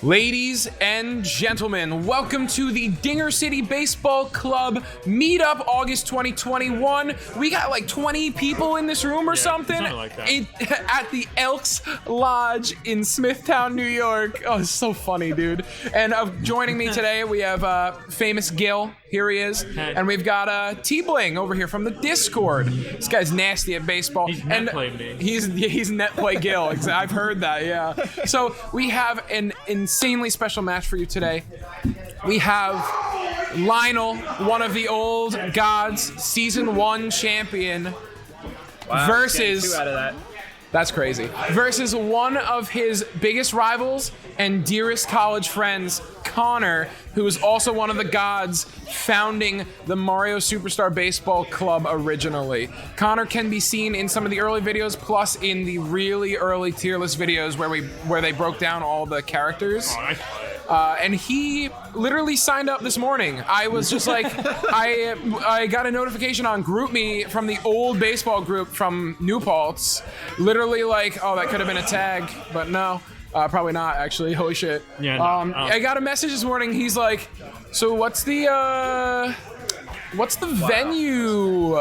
Ladies and gentlemen, welcome to the Dinger City Baseball Club Meetup August 2021. We got like 20 people in this room or something like that. At the Elks Lodge in Smithtown, New York. Oh, it's so funny, dude. And joining me today, we have famous Gil. Here he is. And we've got T-Bling over here from the Discord. This guy's nasty at baseball. He's net play me. He's net play Gil. I've heard that, yeah. So we have an insanely special match for you today. We have Lionel, one of the old gods, season 1 champion, versus... 2 out of that. That's crazy. Versus one of his biggest rivals and dearest college friends, Connor, who is also one of the gods founding the Mario Superstar Baseball Club originally. Connor can be seen in some of the early videos, plus in the really early tier list videos where they broke down all the characters. And he literally signed up this morning. I was just like, I got a notification on GroupMe from the old baseball group from New Paltz. Literally like, oh, that could have been a tag, but no, probably not actually. Holy shit. Yeah. No, I got a message this morning. He's like, so what's the venue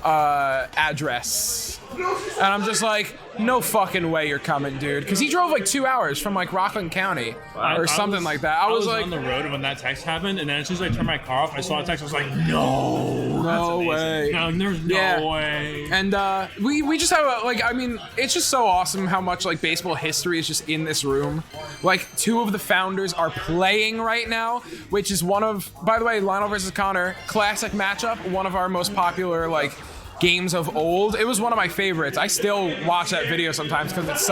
address? And I'm just like, no fucking way you're coming, dude. Because he drove like 2 hours from like Rockland County or something like that. I was like on the road when that text happened, and then as soon as I turned my car off, I saw a text. I was like, no way. No, there's no way. And we just have it's just so awesome how much like baseball history is just in this room. Like 2 of the founders are playing right now, which is one of, by the way, Lionel versus Connor, classic matchup, one of our most popular like games of old. It was one of my favorites. I still watch that video sometimes because it's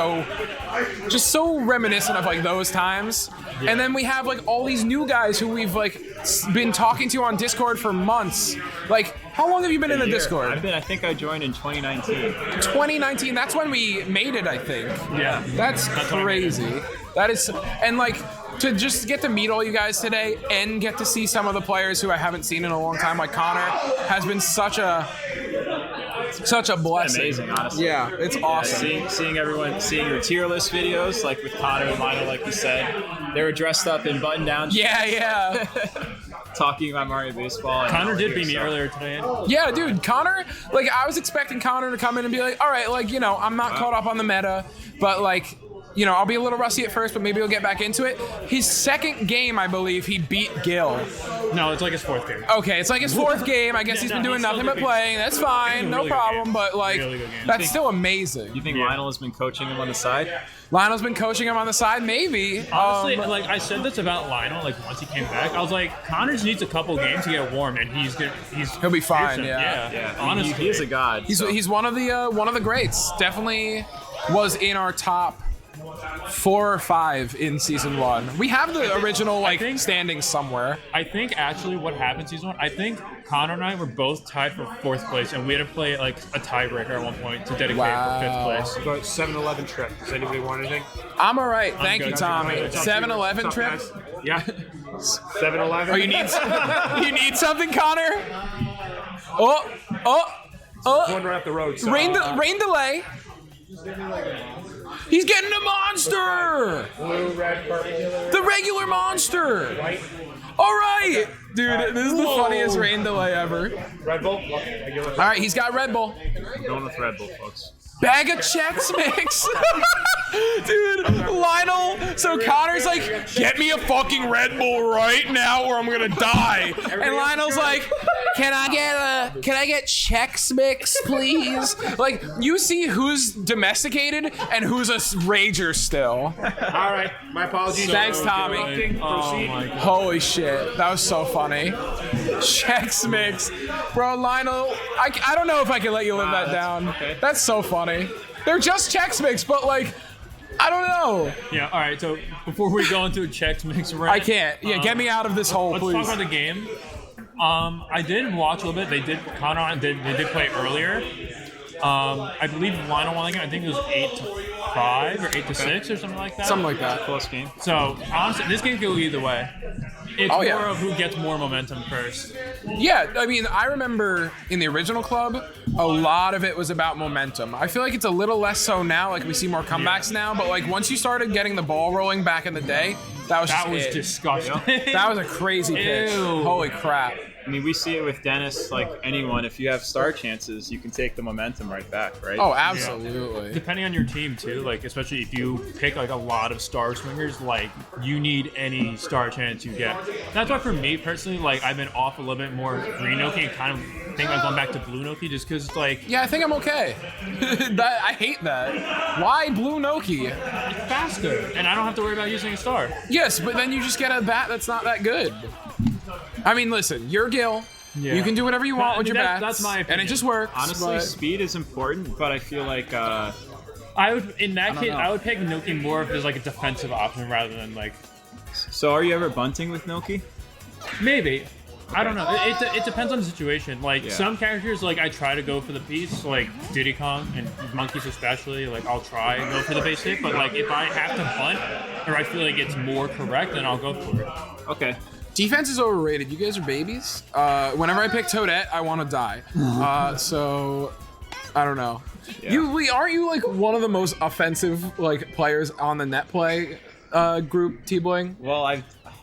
so reminiscent of like those times. Yeah. And then we have like all these new guys who we've like been talking to on Discord for months. Like, how long have you been in the Discord? I think I joined in 2019. 2019, that's when we made it, I think. Yeah. That's crazy. That is, and like, to just get to meet all you guys today and get to see some of the players who I haven't seen in a long time, like Connor, has been such a blessing. Amazing, honestly. Yeah, it's awesome. Seeing everyone, seeing your tier list videos, like with Connor and Lionel, like you said, they were dressed up in button-down shirts. Yeah. Talking about Mario Baseball. Connor did beat me earlier today. Yeah, dude, Connor, like, I was expecting Connor to come in and be like, all right, like, you know, I'm not caught up on the meta, but like, you know, I'll be a little rusty at first, but maybe he'll get back into it. His second game, I believe, he beat Gil. No, it's like his 4th game. Okay, it's like his 4th game. I guess he's been doing nothing but playing. That's fine, no problem. But like, that's still amazing. You think Lionel has been coaching him on the side? Lionel's been coaching him on the side, maybe. Honestly, like I said this about Lionel, like once he came back, I was like, Connor just needs a couple games to get warm, and he'll be fine. Yeah. Honestly, he is a god. He's one of the greats. Definitely was in our top 4 or 5 in season 1. We have the original standings somewhere. I think actually what happened season 1, I think Connor and I were both tied for 4th place, and we had to play like a tiebreaker at one point to dedicate for 5th place. About 7-Eleven trip. Does anybody want anything? I'm all right. Thank you, good. Tommy. 7-Eleven trip? Nice. Yeah. 7-Eleven. Oh, you need something, Connor? Oh. One right up the road. So, Rain delay. He's getting a monster! blue, red, purple. The regular monster! White. All right! Dude, this is the funniest rain delay ever. Red Bull. Regular. All right, he's got Red Bull. Going with Red Bull, folks. Bag of Chex Mix. Dude, Lionel. So Connor's like, get me a fucking Red Bull right now or I'm gonna die. And Lionel's like, can I get Chex Mix, please? Like, you see who's domesticated and who's a rager still. All right. My apologies. Thanks, Tommy. Oh my God. Holy shit, that was so funny. Chex Mix. Bro, Lionel, I don't know if I can let you live that down. okay. That's so funny. They're just Chex Mix, but like, I don't know. Yeah, all right, so before we go into a Chex Mix rant, I can't. Yeah, get me out of this hole, let's please. talk about the game. I did watch a little bit. Connor and they did play earlier. I believe Lionel won the game. I think it was 8-5 or 8-6 or something like that. Something like that. Close game. So honestly, this game could go either way. It's Oh, yeah. more of who gets more momentum first. Yeah, I mean, I remember in the original club, a lot of it was about momentum. I feel like it's a little less so now. Like we see more comebacks now, but like once you started getting the ball rolling back in the day, that was disgusting. That was a crazy pitch. Ew. Holy crap. I mean, we see it with Dennis, like anyone. If you have star chances, you can take the momentum right back, right? Oh, absolutely. Depending on your team too, like especially if you pick like a lot of star swingers, like you need any star chance you get. That's why for me personally, like I've been off a little bit more green Noki and kind of think I'm going back to blue Noki just because like Yeah, I think I'm okay. I hate that. Why blue Noki? it's faster and I don't have to worry about using a star. Yes, but then you just get a bat that's not that good. I mean, listen, you're Gil. Yeah. You can do whatever you want with your bats. That's my opinion. And it just works. Honestly, but- speed is important, but I feel like I would in that case know. I would pick Noki more if there's like a defensive option rather than like So are you ever bunting with Noki? maybe. I don't know. It depends on the situation. Like Yeah. some characters, like I try to go for the piece, like Diddy Kong and monkeys especially. Like I'll try and go for the base hit, but like if I have to bunt or I feel like it's more correct, then I'll go for it. Okay. Defense is overrated. You guys are babies. Whenever I pick Toadette, I want to die. So I don't know. Yeah. Aren't you like one of the most offensive like players on the net play group, T-Bling? Well,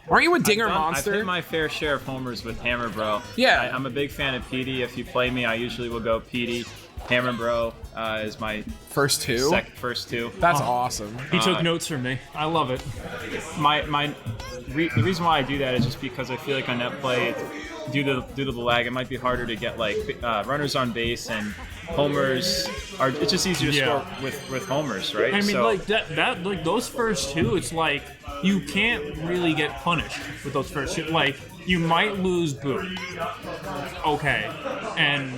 Aren't you a dinger I've monster? hit my fair share of homers with Hammer Bro. Yeah. I'm a big fan of Petey. If you play me, I usually will go Petey. Hammer Bro is my First two? first two. That's awesome. He took notes from me. I love it. The reason why I do that is just because I feel like on net play, due to the lag, it might be harder to get like runners on base and homers. It's just easier to Yeah. score with homers, right? I mean, So- like that, like those first two, it's like you can't really get punished with those first two. Like you might lose Boo, okay, and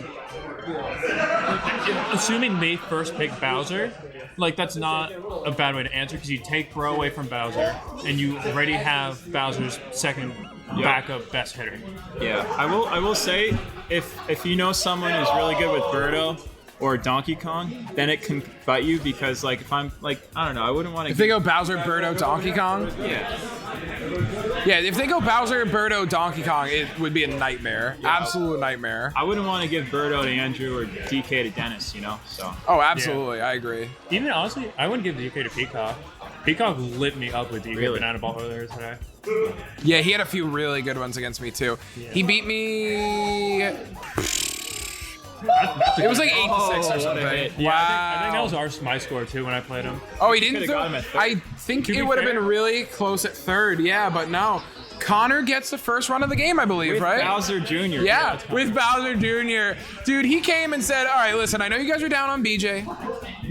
assuming they first pick Bowser, like that's not a bad way to answer because you take Bro away from Bowser and you already have Bowser's second backup best hitter. Yeah, I will say if you know someone who's really good with Birdo or Donkey Kong, then it can bite you because like if I'm like I don't know, I wouldn't want to. If they go Bowser, Birdo, Donkey Kong? Yeah, if they go Bowser, Birdo, Donkey Kong, it would be a nightmare. Absolute nightmare. I wouldn't want to give Birdo to Andrew or DK to Dennis, you know. So Oh, absolutely. I agree. Even honestly, I wouldn't give DK to Peacock. Peacock lit me up with DK Really? Banana Ball earlier today. Yeah, he had a few really good ones against me, too. He beat me... It was like 8-6 or what a something. hit. Yeah, Wow. I think that was my score too when I played him. Oh, he didn't Could've throw... got him at third. I think To it be would have been fair- really close at third, yeah, but no. Connor gets the first run of the game, I believe, with right? Bowser Jr. Yeah, with Bowser Jr. Dude, he came and said, all right, listen, I know you guys are down on BJ,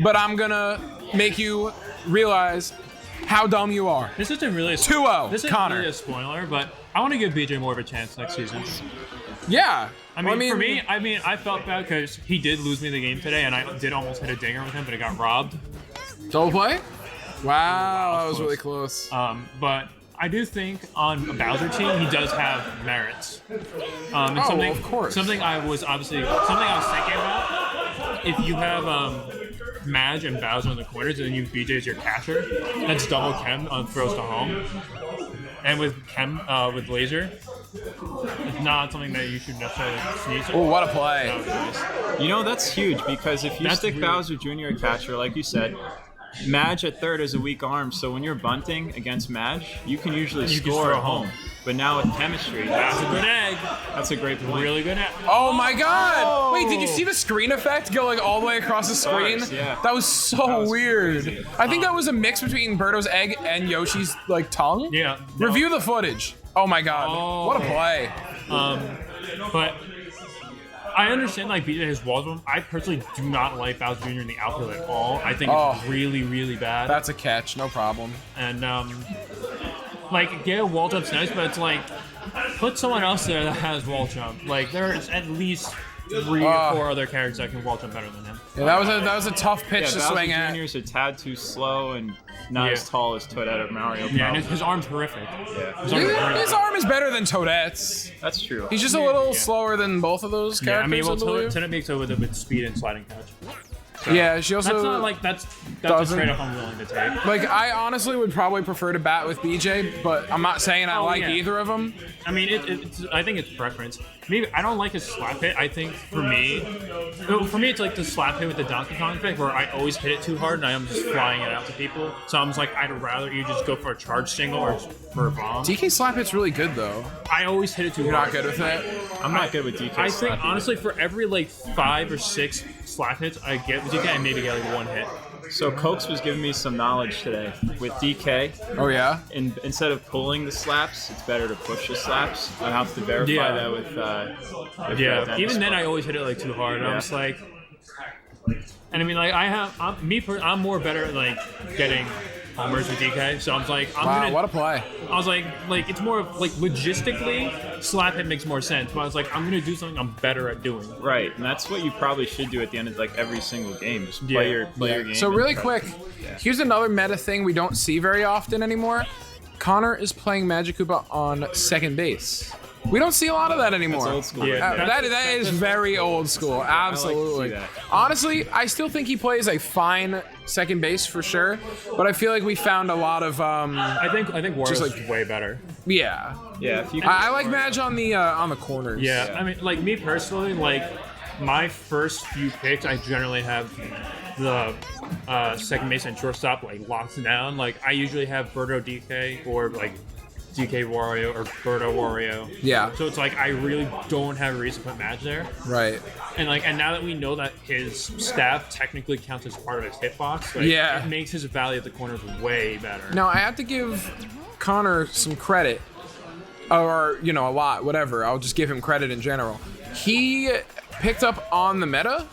but I'm going to make you realize how dumb you are. This isn't really a 2-0, This isn't Connor. really a spoiler, but I want to give BJ more of a chance next season. Yeah. I mean, for me, I felt bad because he did lose me the game today, and I did almost hit a dinger with him, but it got robbed. Double play? Wow, that was really close. But I do think on a Bowser team, he does have merits. And Oh, something, of course. Something I was thinking about. If you have Madge and Bowser in the corners, and then you BJ as your catcher, that's double Chem on throws to home. And with Chem, with laser, it's not something that you should necessarily sneeze. Oh, what a play. That was nice. You know, that's huge because if you That's stick really- Bowser Jr. at catcher, like you said, Madge at third is a weak arm, so when you're bunting against Madge, you can usually You can score throw at home. home. But now with chemistry, That's a good egg. that's a great point. Really good egg. Oh my god! Wait, did you see the screen effect going all the way across the screen? course, yeah. That was so was weird. crazy. I think that was a mix between Birdo's egg and Yoshi's like tongue. Yeah. no. Review the footage. Oh my god. Oh. What a play. But I understand like BJ has walls with him. I personally do not like Bowser Jr. in the outfield at all. I think Oh. it's really, really bad. That's a catch, no problem. And like wall jump's nice, but it's like put someone else there that has wall jump. Like there's at least 3 or 4 other characters that can wall jump better than him. Yeah, that was a tough pitch Yeah, to Bowser swing at. Jr. is a tad too slow and not Yeah. as tall as Toadette or Mario. Yeah, and probably. his arm's horrific. Yeah. His arm's really His good. arm is better than Toadette's. That's true. He's just a little slower than both of those Yeah, I characters. mean, well, I believe. Toadette makes it with speed and sliding catch. So Yeah, she also that's not like that's a doesn't- trade-off I'm willing to take. like. I honestly would probably prefer to bat with BJ, but I'm not saying I like yeah. either of them. I mean, I think it's preference. Maybe I don't like his slap hit. I think for me, it's like the slap hit with the Donkey Kong effect, where I always hit it too hard and I'm just flying it out to people. So I'm just like, I'd rather you just go for a charge single or for a bomb. DK slap hit's really good though. I always hit it too You're hard. not good with it. I'm not good with DK. I think slap. honestly, for every like 5 or 6 slap hits I get with DK, I maybe get like 1 hit. So Cokes was giving me some knowledge today with DK. Oh yeah. Instead of pulling the slaps, it's better to push the slaps. I have to verify Yeah. that with Yeah, Dennis. even then I always hit it like too hard. And I'm just like, and I mean like I'm more better at like getting homers with DK. So I'm like, Wow, what a play. I was like it's more of like logistically, slap hit makes more sense. But I was like, I'm gonna do something I'm better at doing. Right, and that's what you probably should do at the end of like every single game. Just play Yeah. your game. So and really try- quick, here's another meta thing we don't see very often anymore. Connor is playing Magikoopa on second base. We don't see a lot of that anymore. That's old school. Yeah. That is very old school. Absolutely. that. Honestly, I still think he plays a fine second base for sure, but I feel like we found a lot of I think Wario's like- way better. yeah. Yeah, if you I like Madge on the corners. Yeah, I mean, like me personally, like my first few picks, I generally have the second base and shortstop like locked down. Like I usually have Birdo DK or like DK Wario or Birdo Wario. Yeah. So it's like I really don't have a reason to put Madge there. Right. And now that we know that his staff technically counts as part of his hitbox, like, Yeah. it makes his value at the corners way better. Now I have to give Connor some credit, or a lot, whatever. I'll just give him credit in general. He picked up on the meta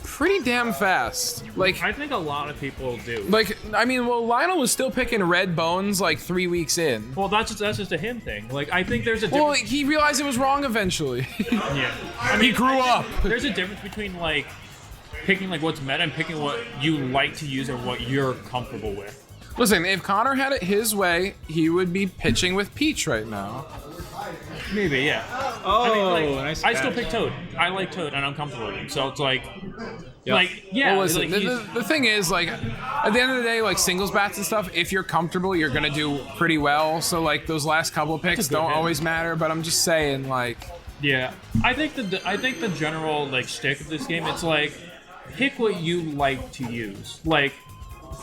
pretty damn fast. Like, I think a lot of people do. Lionel was still picking red bones like 3 weeks in. Well, that's just a him thing. Like I think there's a Well, difference. he realized it was wrong eventually. Yeah. I He grew up. There's a difference between like picking like what's meta and picking what you like to use or what you're comfortable with. Listen, if Connor had it his way, he would be pitching with Peach right now. Maybe, yeah. Oh, I mean, like, nice I still catch. pick Toad. I like Toad, and I'm comfortable with him. So it's like, Yep. yeah. Well, listen, like, he's- the thing is, like, at the end of the day, like, singles bats and stuff, if you're comfortable, you're going to do pretty well. So, like, those last couple of picks good don't hit. always matter, but I'm just saying, like, yeah. I think the general like shtick of this game, it's like pick what you like to use. Like,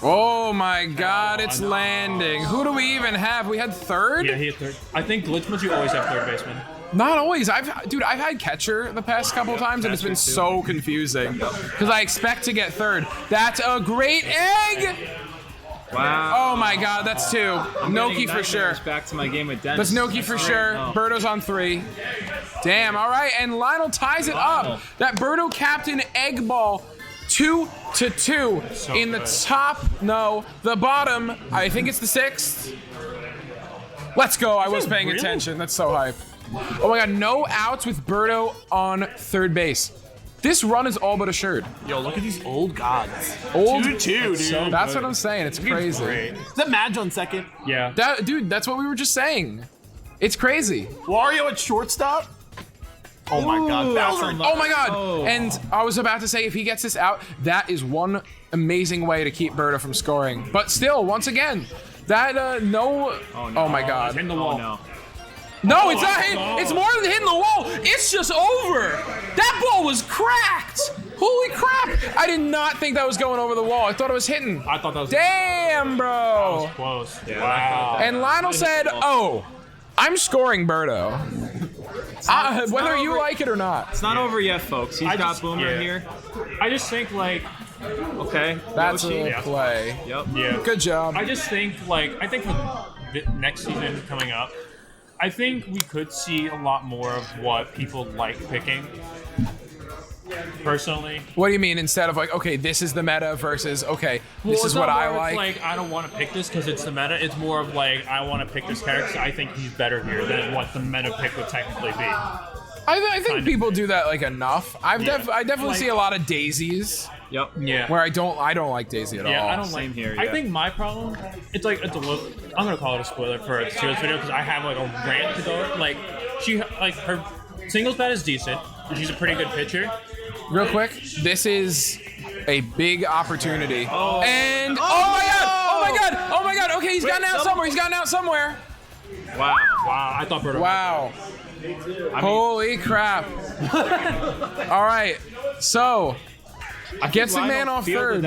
oh my god, it's landing. Who do we even have? We had third? yeah, he hit third. I think glitch you always have third baseman. Not always. I've had catcher the past couple times, and it's been so confusing because I expect to get third. That's a great egg. Wow. Oh my god, that's 2. Noki for sure. Back to my game with Dennis. That's Noki for sure. Oh. Birdo's on 3. Damn. All right, and Lionel ties it up. That Birdo captain egg ball. 2-2 So in the good. top. No, the bottom. I think it's the 6th. Let's go. I was paying real? attention. That's so hype. Oh my god, no outs with Birdo on third base. This run is all but assured. Yo, look at these old gods. Old. 2-2, dude. so- That's what I'm saying. It's crazy. Great. Is that Madge on second? Yeah. Dude, that's what we were just saying. It's crazy. Wario at shortstop? Oh my god. Bowser. Oh my god! Oh. And I was about to say, if he gets this out, that is one amazing way to keep Birdo from scoring. But still, once again, that no. Oh my god! In the Oh wall. no. No, it's not. It's more than hitting the wall. It's just over. That ball was cracked. Holy crap! I did not think that was going over the wall. I thought it was hitting. I thought that was Damn, bro. close. Yeah, Wow. And Lionel said, "Oh, I'm scoring Birdo, whether you like it or not." It's not over yet, folks. He's I got just- Boomer yeah. here. I just think like Okay. That's Yoshi. a Yeah. play. Yep. yeah. Good job. I just think I think for the next season coming up, I think we could see a lot more of what people like picking. Personally, What do you mean instead of like, okay, this is the meta versus, okay, this Well, is it's what not I more of, like? I don't want to pick this because it's the meta. It's more of like I want to pick this character 'cause I think he's better here than what the meta pick would technically be. I think of. people do that like enough. I definitely Like- see a lot of daisies Yep. Yeah. where I don't like daisy at Yeah, all. I don't Same like. here, I yeah. think my problem, it's a little. I'm gonna call it a spoiler for a serious video because I have like a rant to go. Like her singles bat is decent. And she's a pretty good pitcher. Real quick, this is a big opportunity. And oh my god. Okay, he's gotten out somewhere. Wow. Wow, I thought Berto. Wow. Holy crap. All right. So, gets the man off third.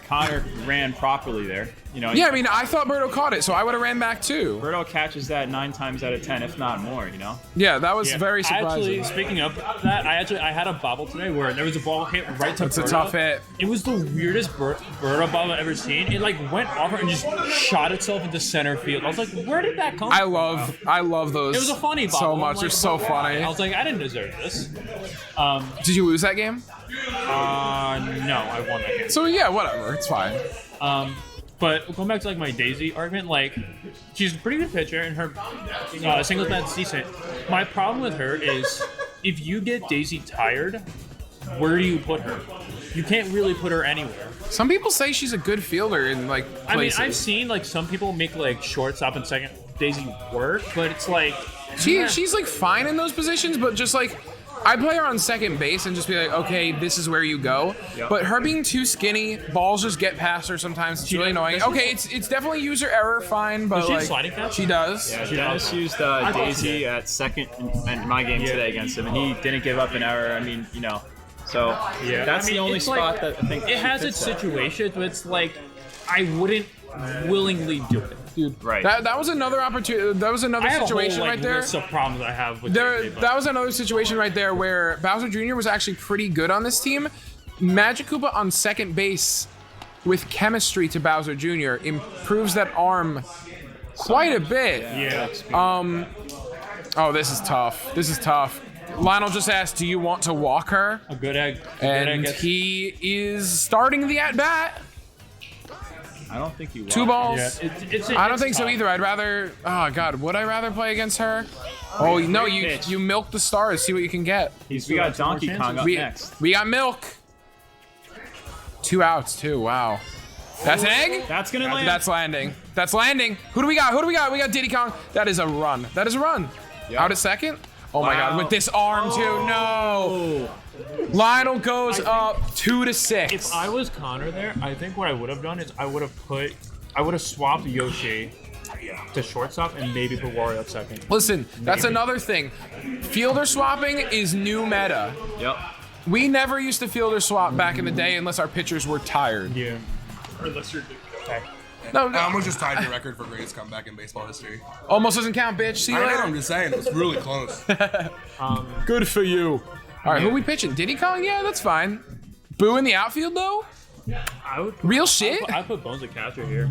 Connor ran properly there. You know. Yeah, I mean, I thought Berto caught it, so I would have ran back too. Berto catches that 9 times out of 10, if not more. You know. Yeah, that was very surprising. Actually, speaking of that, I had a bobble today where there was a ball hit right to It's a Berto. tough hit. It was the weirdest Berto bobble I've ever seen. It like went off her and just shot itself into center field. I was like, where did that come from? I love those. It was a funny bobble. so I'm much. like, They're so why? funny. I was like, I didn't deserve this. Did you lose that game? No, I won that game. So yeah, whatever. It's fine. But going back to like my Daisy argument, like she's a pretty good pitcher and her singles bat's decent. My problem with her is if you get Daisy tired, where do you put her? You can't really put her anywhere. Some people say she's a good fielder in like places. I mean, I've seen like some people make like shortstop and second Daisy work, but it's like she's like fine in those positions, but just like I'd play her on second base and just be like, okay, this is where you go. Yep. But her being too skinny, balls just get past her sometimes. It's really annoying. Okay, it's definitely user error, fine, but Does she have like sliding catch? she does. Yeah, Dennis used Daisy at second in my game today against him, and he didn't give up an error. I mean, you know, so that's the only it's spot like, that I think it has its situations, but it's like I wouldn't willingly do it. Dude, Right. That was another opportunity. That was another I have situation a whole, right like, there. list of problems I have with There, Daisy, but- that was another situation right there where Bowser Jr. was actually pretty good on this team. Magic Koopa on second base with chemistry to Bowser Jr. improves that arm quite a bit. Yeah. Oh, this is tough. This is tough. Lionel just asked, do you want to walk her? A good egg. And he is starting the at-bat. I don't think you. 2 balls. Yeah, I don't it's think so tough. either. I'd rather. Oh God, would I rather play against her? Oh no, you milk the stars. See what you can get. We got some more Donkey chances. Kong up next. We got milk. 2 outs too. Wow. That's an egg. That's gonna land. That's landing. That's landing. Who do we got? We got Diddy Kong. That is a run. That is a run. Yep. Out at second. Oh my God, Wow. with this arm too. No. Lionel goes up 2-6. If I was Connor there, I think what I would have done is I would have swapped Yoshi to shortstop and maybe put Wario at second. Listen, that's another thing. Fielder swapping is new meta. Yep. We never used to fielder swap back in the day unless our pitchers were tired. Yeah. Or unless you're okay. No, I almost just tied your record for greatest comeback in baseball history. almost doesn't count, bitch. See you I know, later. I'm just saying, it was really close. Good for you. All right, who we pitching? Diddy Kong? Yeah, that's fine. Boo in the outfield though? I would Real shit? I put Bones at catcher here.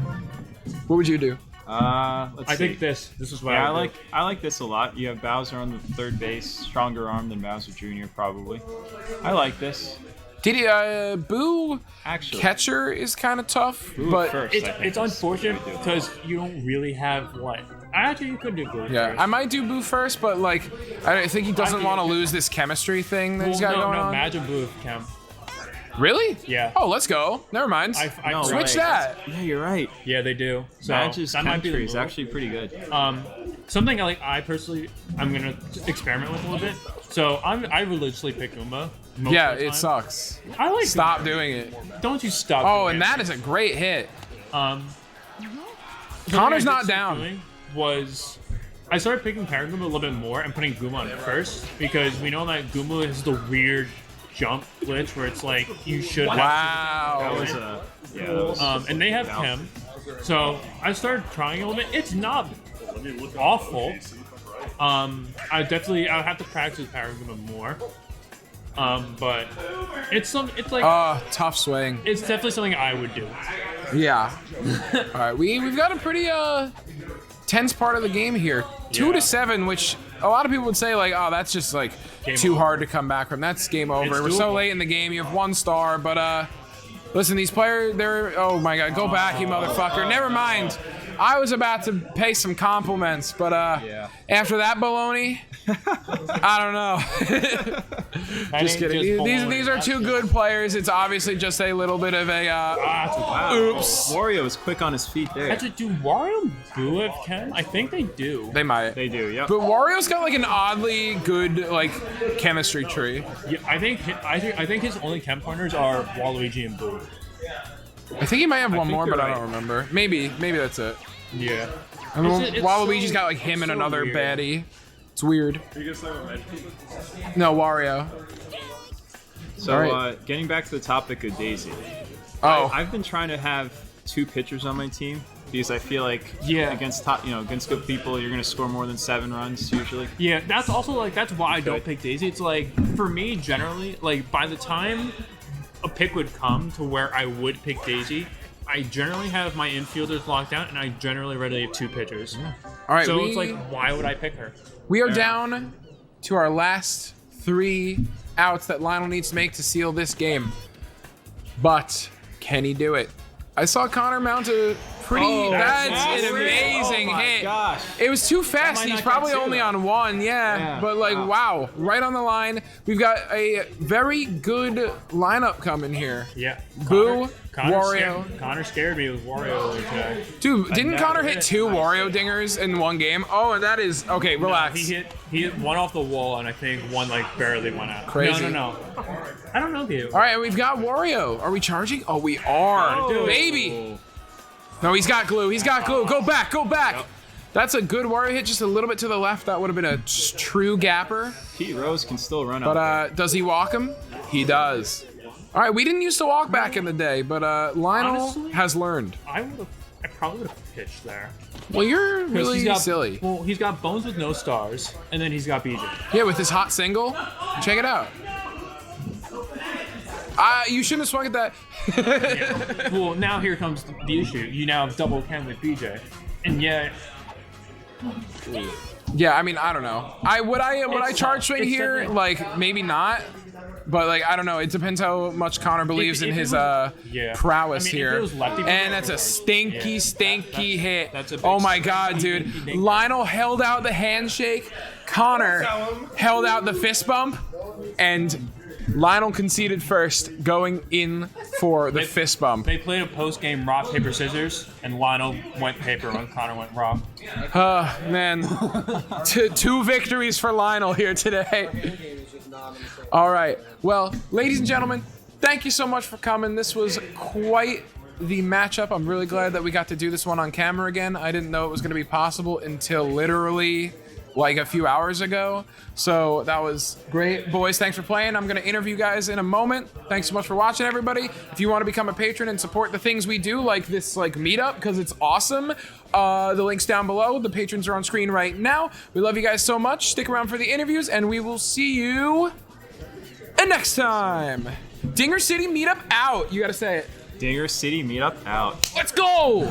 What would you do? Let's I see. think this is what Yeah, I would do. I like this a lot. You have Bowser on the third base, stronger arm than Bowser Jr. probably. I like this. Diddy, Boo Actually, catcher is kind of tough, Boo but first, I think, It's is unfortunate what we do. because you don't really have what. Actually, you could do Boo. yeah, first. I might do Boo first, but like, I think he doesn't want to lose this chemistry thing that he's got going on. Imagine Boo, Cam. Really? Yeah. Oh, let's go. Never mind. No, Switch right. that. Yeah, you're right. Yeah, they do. So Madge's that might be the chemistry is move. actually pretty good. Something I personally I'm gonna experiment with a little bit. So I religiously pick Goomba. most Yeah, of the it time. sucks. I like Stop Goomba. doing it. Don't you stop. Oh, doing and it. that is a great hit. Something Connor's I did not start down. doing Was I started picking Parent Goomba a little bit more and putting Goomba on first because we know that Goomba is the weird jump glitch where it's like you should have Wow. That was a yeah. That was and they have him. So I started trying a little bit. It's not awful. I have to practice Power Goomba more. But it's like Tough swing. it's definitely something I would do. Yeah. All right, we've got a pretty tense part of the game here. 2-7, which a lot of people would say like, oh, that's just like Game too over. hard to come back from. That's game over. It's We're so doable. late in the game. You have 1 star, but listen, these players, they're oh my god, go back, you motherfucker. Never mind. I was about to pay some compliments, but after that baloney, I don't know. Just kidding. These are two good players. It's obviously just a little bit of a oops. Wario is quick on his feet there. Actually, do Wario and Boo have Ken? I think they do. They might. They do, yep. But Wario's got like an oddly good like chemistry tree. Yeah, I think his only Ken partners are Waluigi and Boo. I think he might have one think more, you're but I right. don't remember. Maybe that's it. Yeah. I mean, It's Waluigi's so- got like him and so another weird. baddie. It's weird. Are you guys talking about No, Wario. So, All right. getting back to the topic of Daisy. Oh, I've been trying to have 2 pitchers on my team because I feel like against against good people, you're gonna score more than 7 runs usually. Yeah, that's also like that's why I don't pick Daisy. It's like for me generally, like by the time a pick would come to where I would pick Daisy, I generally have my infielders locked down, and I generally already have 2 pitchers. all right. So it's like, why would I pick her? We are down to our last 3 outs that Lionel needs to make to seal this game. But can he do it? I saw Connor mount a pretty. That's an amazing hit. Gosh. It was too fast. might He's not probably get 2, only though. on 1. Yeah. But like, wow, right on the line. We've got a very good lineup coming here. Yeah. Boo, Connor Wario. Connor scared me with Wario today. Dude, didn't never Connor hit hit it. 2 Wario dingers in one game? Oh, and that is okay. Relax. He hit one off the wall, and I think one like barely went out. Crazy. No. I don't know, dude. All right, and we've got Wario. Are we charging? Oh, we are. Oh. Baby. No, he's got glue. He's got glue. Go back. Go back. Yep. That's a good Wario hit. Just a little bit to the left. That would have been a true gapper. Pete Rose can still run out. But does he walk him? He does. All right, we didn't used to walk back in the day, but Lionel Honestly, has learned. I probably would have pitched there. Well, you're 'Cause really he's got, silly. Well, he's got Bones with no stars, and then he's got BJ. Yeah, with his hot single. Check it out. You shouldn't have swung at that. Well, now here comes the issue. You now have double Ken with BJ, and yet Yeah, I mean, I don't know. Would I charge swing it's here? definitely- Like, maybe not. But like, I don't know. It depends how much Connor believes in if it his was- yeah. prowess I mean, if here. it was lefty, And that's a yeah. stinky hit. that's a big Oh my God, stinky, dude! dinky, dinky. Lionel held out the handshake. Connor held out the fist bump, and Lionel conceded first, going in for the fist bump. they played a post-game rock paper scissors, and Lionel went paper when Connor went rock. Man, two victories for Lionel here today. All right. Well, ladies and gentlemen, thank you so much for coming. This was quite the matchup. I'm really glad that we got to do this one on camera again. I didn't know it was going to be possible until literally like a few hours ago. So that was great. Boys, thanks for playing. I'm going to interview you guys in a moment. Thanks so much for watching, everybody. If you want to become a patron and support the things we do, like this meetup, because it's awesome, the link's down below. The patrons are on screen right now. We love you guys so much. Stick around for the interviews, and we will see you next time. Dinger City Meetup out. You got to say it. Dinger City Meetup out. Let's go!